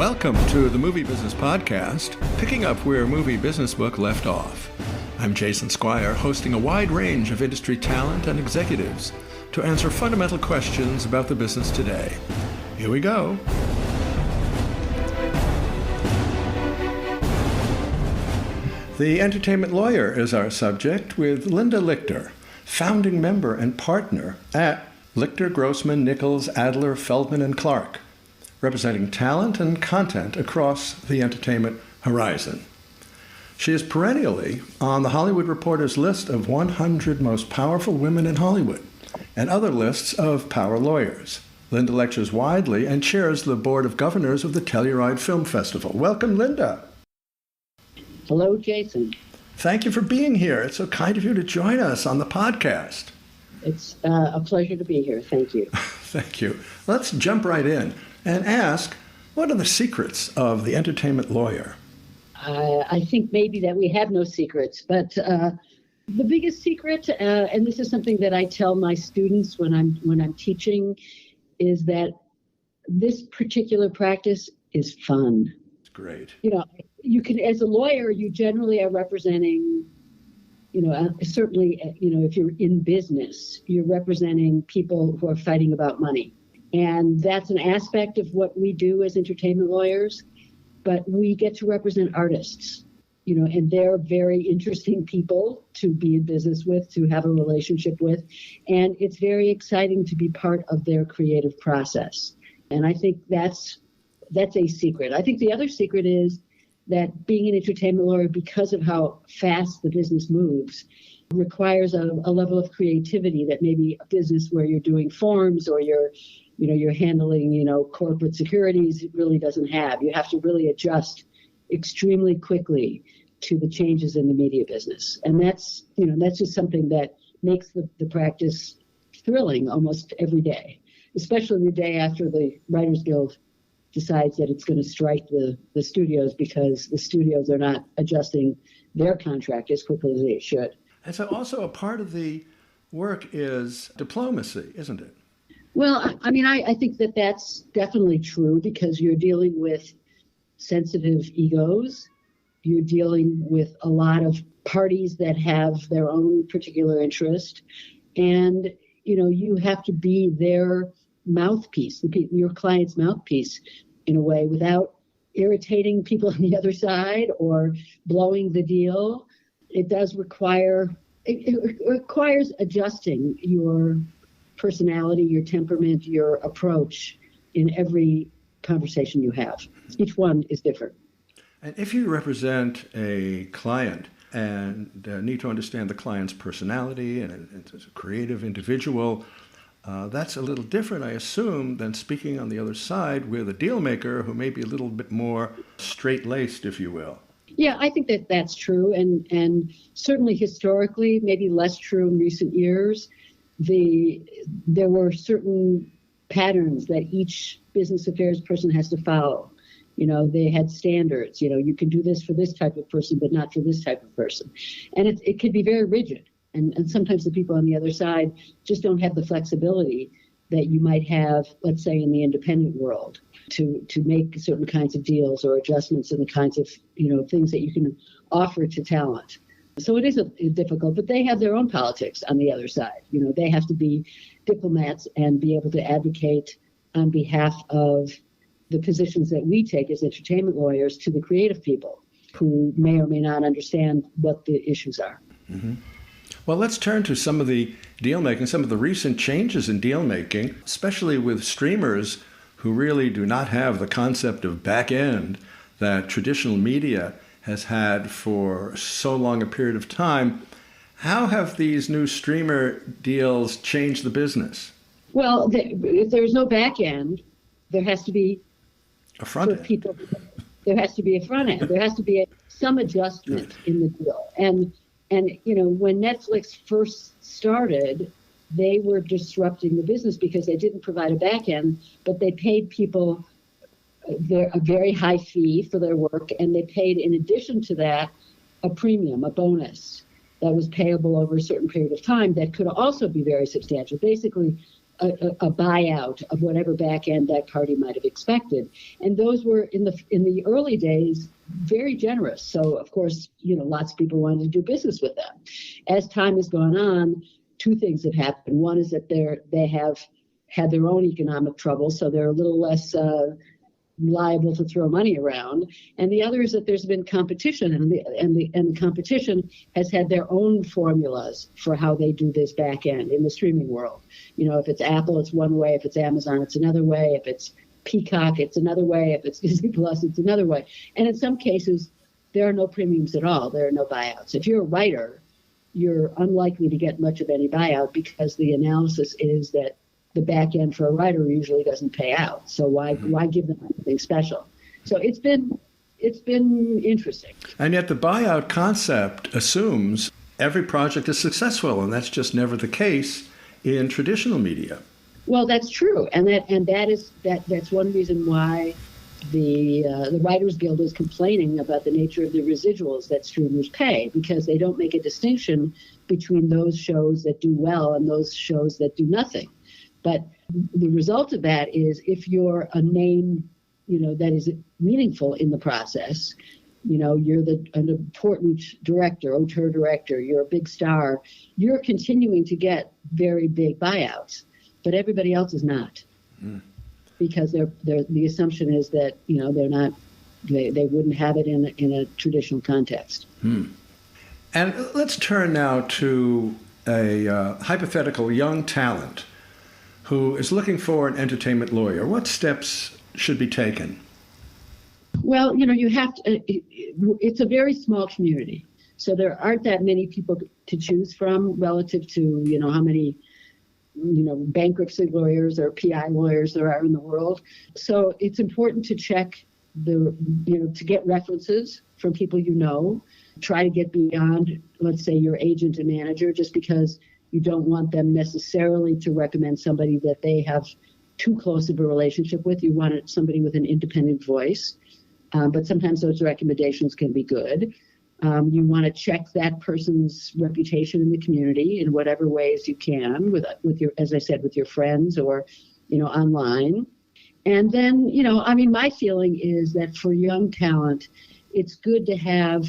Welcome to the Movie Business Podcast, picking up where Movie Business Book left off. I'm Jason Squire, hosting a wide range of industry talent and executives to answer fundamental questions about the business today. Here we go. The entertainment lawyer is our subject, with Linda Lichter, founding member and partner at Lichter, Grossman, Nichols, Adler, Feldman, and Clark, representing talent and content across the entertainment horizon. She is perennially on the Hollywood Reporter's list of 100 most powerful women in Hollywood and other lists of power lawyers. Linda lectures widely and chairs the board of governors of the Telluride Film Festival. Welcome, Linda. Hello, Jason. Thank you for being here. It's so kind of you to join us on the podcast. It's a pleasure to be here. Thank you. Thank you. Let's jump right in and ask, what are the secrets of the entertainment lawyer? I think maybe that we have no secrets, but the biggest secret, and this is something that I tell my students when I'm teaching, is that this particular practice is fun. It's great. You know, you can, as a lawyer, you generally are representing, certainly, if you're in business, you're representing people who are fighting about money. And that's an aspect of what we do as entertainment lawyers. But we get to represent artists, and they're very interesting people to be in business with, to have a relationship with. And it's very exciting to be part of their creative process. And I think that's a secret. I think the other secret is that being an entertainment lawyer, because of how fast the business moves, requires a level of creativity that maybe a business where you're doing forms or you're handling, corporate securities, it really doesn't have. You have to really adjust extremely quickly to the changes in the media business. And that's just something that makes the practice thrilling almost every day, especially the day after the Writers Guild decides that it's going to strike the studios because the studios are not adjusting their contract as quickly as they should. And so also a part of the work is diplomacy, isn't it? Well, I think that that's definitely true because you're dealing with sensitive egos. You're dealing with a lot of parties that have their own particular interest. And, you have to be their mouthpiece, your client's mouthpiece in a way without irritating people on the other side or blowing the deal. It requires adjusting your personality, your temperament, your approach in every conversation you have. Each one is different. And if you represent a client and need to understand the client's personality and as a creative individual, that's a little different, I assume, than speaking on the other side with a deal maker who may be a little bit more straight-laced, if you will. Yeah, I think that that's true. And certainly historically, maybe less true in recent years. There were certain patterns that each business affairs person has to follow. They had standards. You can do this for this type of person, but not for this type of person. And it could be very rigid. And sometimes the people on the other side just don't have the flexibility that you might have, let's say, in the independent world to make certain kinds of deals or adjustments in the kinds of, things that you can offer to talent. So it is difficult, but they have their own politics on the other side. They have to be diplomats and be able to advocate on behalf of the positions that we take as entertainment lawyers to the creative people who may or may not understand what the issues are. Mm-hmm. Well, let's turn to some of the deal making, some of the recent changes in deal making, especially with streamers who really do not have the concept of back end that traditional media has had for so long a period of time. How have these new streamer deals changed the business? Well, if there's no back end, there has to be a front end. People, there has to be a front end. There has to be some adjustment in the deal. And when Netflix first started, they were disrupting the business because they didn't provide a back end, but they paid people a very high fee for their work, and they paid, in addition to that, a premium, a bonus that was payable over a certain period of time that could also be very substantial. Basically, a buyout of whatever back end that party might have expected. And those were in the early days very generous. So of course, lots of people wanted to do business with them. As time has gone on, two things have happened. One is that they have had their own economic troubles, so they're a little less liable to throw money around. And the other is that there's been competition, and the competition has had their own formulas for how they do this back end in the streaming world. If it's Apple, it's one way. If it's Amazon, it's another way. If it's Peacock, it's another way. If it's Disney Plus, it's another way. And in some cases, there are no premiums at all. There are no buyouts. If you're a writer, you're unlikely to get much of any buyout because the analysis is that the back end for a writer usually doesn't pay out. So why give them anything special? So it's been interesting. And yet the buyout concept assumes every project is successful, and that's just never the case in traditional media. Well, that's true, and that's one reason why the Writers Guild is complaining about the nature of the residuals that streamers pay, because they don't make a distinction between those shows that do well and those shows that do nothing. But the result of that is if you're a name, that is meaningful in the process, you're an important director, auteur director, you're a big star, you're continuing to get very big buyouts, but everybody else is not. Because the assumption is that, they're not, they wouldn't have it in a traditional context. And let's turn now to a hypothetical young talent who is looking for an entertainment lawyer. What steps should be taken? Well, you have to, it's a very small community. So there aren't that many people to choose from relative to, how many, bankruptcy lawyers or PI lawyers there are in the world. So it's important to check to get references from people try to get beyond, let's say, your agent and manager, just because you don't want them necessarily to recommend somebody that they have too close of a relationship with. You want somebody with an independent voice, but sometimes those recommendations can be good. You want to check that person's reputation in the community in whatever ways you can, with your, as I said, with your friends or, online. And then, my feeling is that for young talent, it's good to have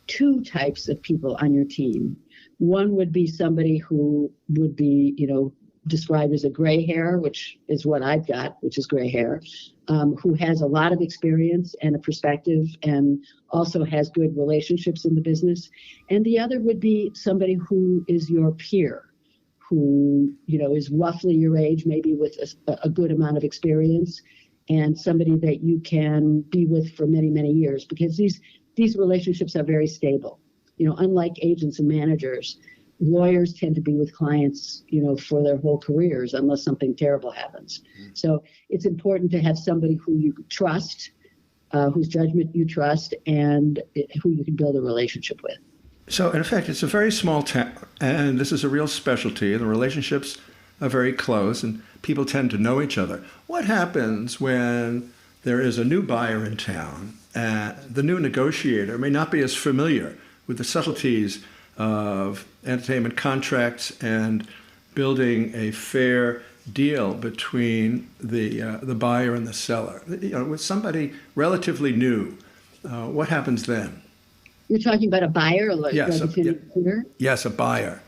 two types of people on your team. One would be somebody who would be, described as a gray hair, which is what I've got, which is gray hair, who has a lot of experience and a perspective and also has good relationships in the business. And the other would be somebody who is your peer, who, is roughly your age, maybe with a good amount of experience, and somebody that you can be with for many, many years, because these relationships are very stable. Unlike agents and managers, lawyers tend to be with clients, for their whole careers, unless something terrible happens. So it's important to have somebody who you trust, whose judgment you trust, and who you can build a relationship with. So, in effect, it's a very small town, and this is a real specialty, and the relationships are very close, and people tend to know each other. What happens when there is a new buyer in town, and the new negotiator may not be as familiar with the subtleties of entertainment contracts and building a fair deal between the buyer and the seller? With somebody relatively new, what happens then? You're talking about a buyer? Yes, yes, a buyer.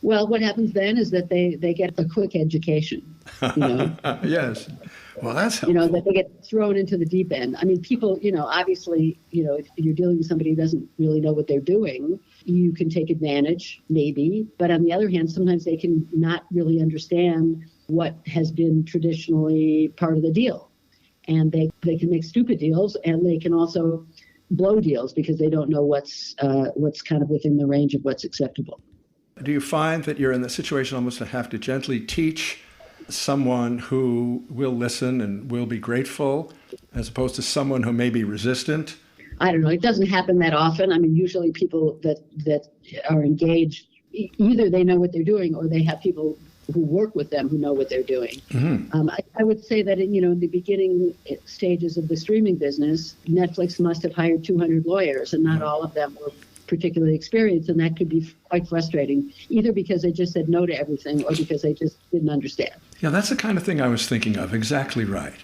Well, what happens then is that they get a quick education. Yes. Well, that's helpful. That they get thrown into the deep end. I mean, people, obviously, if you're dealing with somebody who doesn't really know what they're doing, you can take advantage, maybe. But on the other hand, sometimes they can not really understand what has been traditionally part of the deal. And they can make stupid deals, and they can also blow deals because they don't know what's kind of within the range of what's acceptable. Do you find that you're in the situation almost to have to gently teach someone who will listen and will be grateful, as opposed to someone who may be resistant? I don't know. It doesn't happen that often. I mean, usually people that are engaged, either they know what they're doing or they have people who work with them who know what they're doing. Mm-hmm. I would say that in the beginning stages of the streaming business, Netflix must have hired 200 lawyers, and not all of them particularly experienced, and that could be quite frustrating, either because they just said no to everything or because they just didn't understand. Yeah, that's the kind of thing I was thinking of. Exactly right.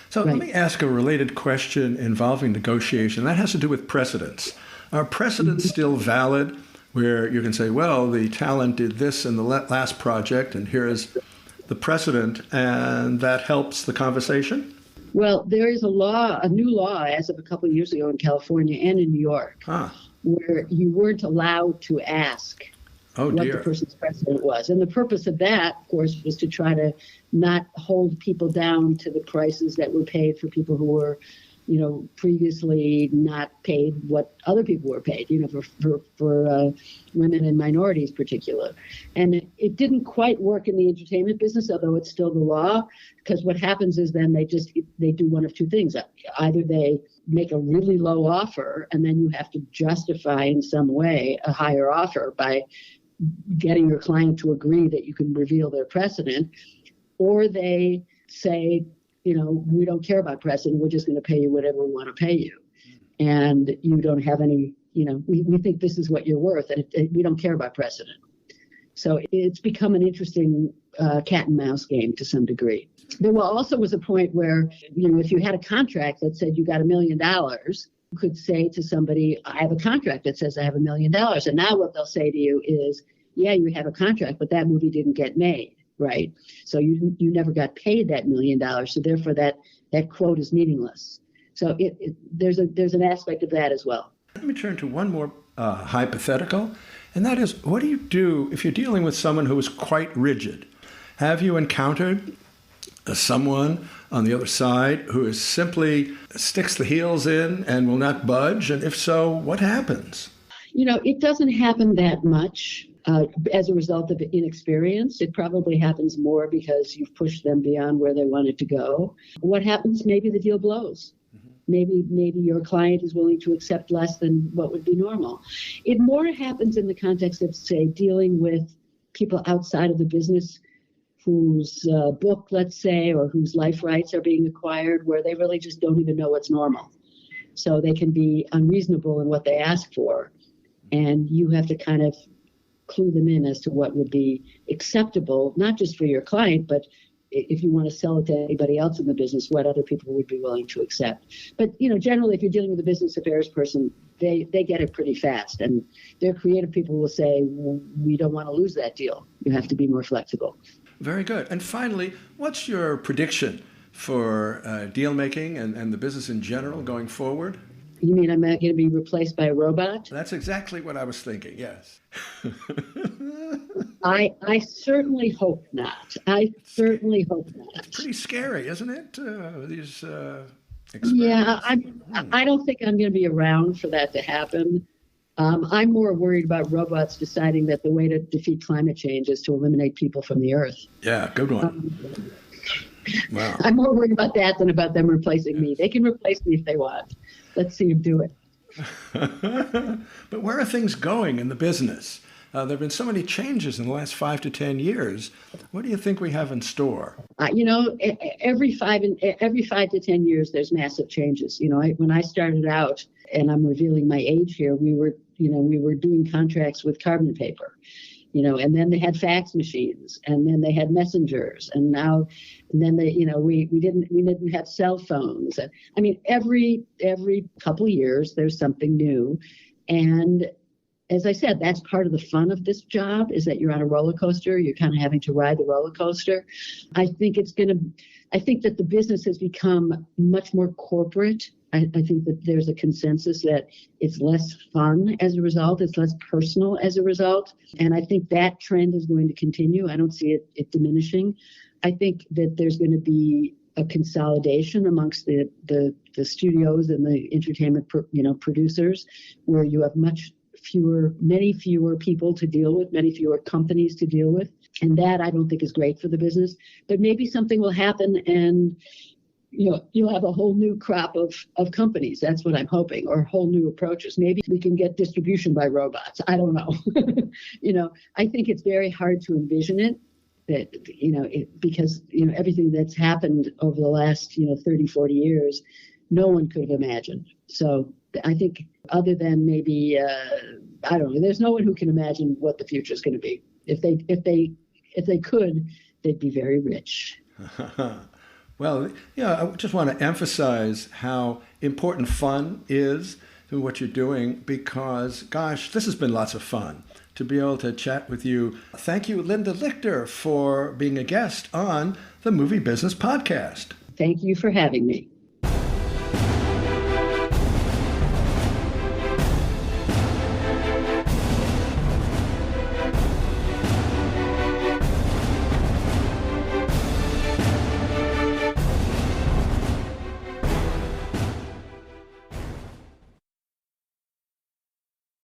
So let me ask a related question involving negotiation. That has to do with precedents. Are precedents still valid where you can say, well, the talent did this in the last project, and here is the precedent, and that helps the conversation? Well, there is a new law as of a couple of years ago in California and in New York, where you weren't allowed to ask what the person's precedent was. And the purpose of that, of course, was to try to not hold people down to the prices that were paid for people who were, previously not paid what other people were paid, for women and minorities particular. And it didn't quite work in the entertainment business, although it's still the law, because what happens is then they do one of two things. Either they make a really low offer, and then you have to justify in some way a higher offer by getting your client to agree that you can reveal their precedent, or they say, we don't care about precedent. We're just going to pay you whatever we want to pay you. And you don't have any, we think this is what you're worth, and we don't care about precedent. So it's become an interesting cat and mouse game to some degree. There also was a point where, if you had a contract that said you got $1 million, you could say to somebody, I have a contract that says I have $1 million. And now what they'll say to you is, yeah, you have a contract, but that movie didn't get made. Right. So you never got paid that $1 million. So therefore that quote is meaningless. So there's an aspect of that as well. Let me turn to one more hypothetical, and that is, what do you do if you're dealing with someone who is quite rigid? Have you encountered someone on the other side who is simply sticks the heels in and will not budge? And if so, what happens? It doesn't happen that much. As a result of inexperience. It probably happens more because you've pushed them beyond where they wanted to go. What happens? Maybe the deal blows. Maybe your client is willing to accept less than what would be normal. It more happens in the context of, say, dealing with people outside of the business whose book, let's say, or whose life rights are being acquired, where they really just don't even know what's normal. So they can be unreasonable in what they ask for. And you have to kind of clue them in as to what would be acceptable, not just for your client, but if you want to sell it to anybody else in the business, what other people would be willing to accept. But, generally, if you're dealing with a business affairs person, they get it pretty fast. And their creative people will say, well, we don't want to lose that deal. You have to be more flexible. Very good. And finally, what's your prediction for deal making and the business in general going forward? You mean I'm not going to be replaced by a robot? That's exactly what I was thinking, yes. I certainly hope not. It's pretty scary, isn't it? These experiments. Yeah, I don't think I'm going to be around for that to happen. I'm more worried about robots deciding that the way to defeat climate change is to eliminate people from the earth. Yeah, good one. Wow. I'm more worried about that than about them replacing me. They can replace me if they want. Let's see them do it. But where are things going in the business? There have been so many changes in the last 5 to 10 years. What do you think we have in store? Every 5 to 10 years, there's massive changes. When I started out, and I'm revealing my age here, we were doing contracts with carbon paper. And then they had fax machines, and then they had messengers, and then we didn't have cell phones. And I mean, every couple of years there's something new. And as I said, that's part of the fun of this job, is that you're on a roller coaster. You're kind of having to ride the roller coaster. I think that the business has become much more corporate. I think that there's a consensus that it's less fun as a result. It's less personal as a result. And I think that trend is going to continue. I don't see it diminishing. I think that there's going to be a consolidation amongst the studios and the entertainment producers, where you have many fewer people to deal with, many fewer companies to deal with. And that I don't think is great for the business. But maybe something will happen and you'll have a whole new crop of companies. That's what I'm hoping, or whole new approaches. Maybe we can get distribution by robots. I don't know. I think it's very hard to envision it, because everything that's happened over the last 30, 40 years, no one could have imagined. So I think other than maybe, I don't know, there's no one who can imagine what the future is going to be. If they could, they'd be very rich. Well, yeah, I just want to emphasize how important fun is to what you're doing because, gosh, this has been lots of fun to be able to chat with you. Thank you, Linda Lichter, for being a guest on the Movie Business Podcast. Thank you for having me.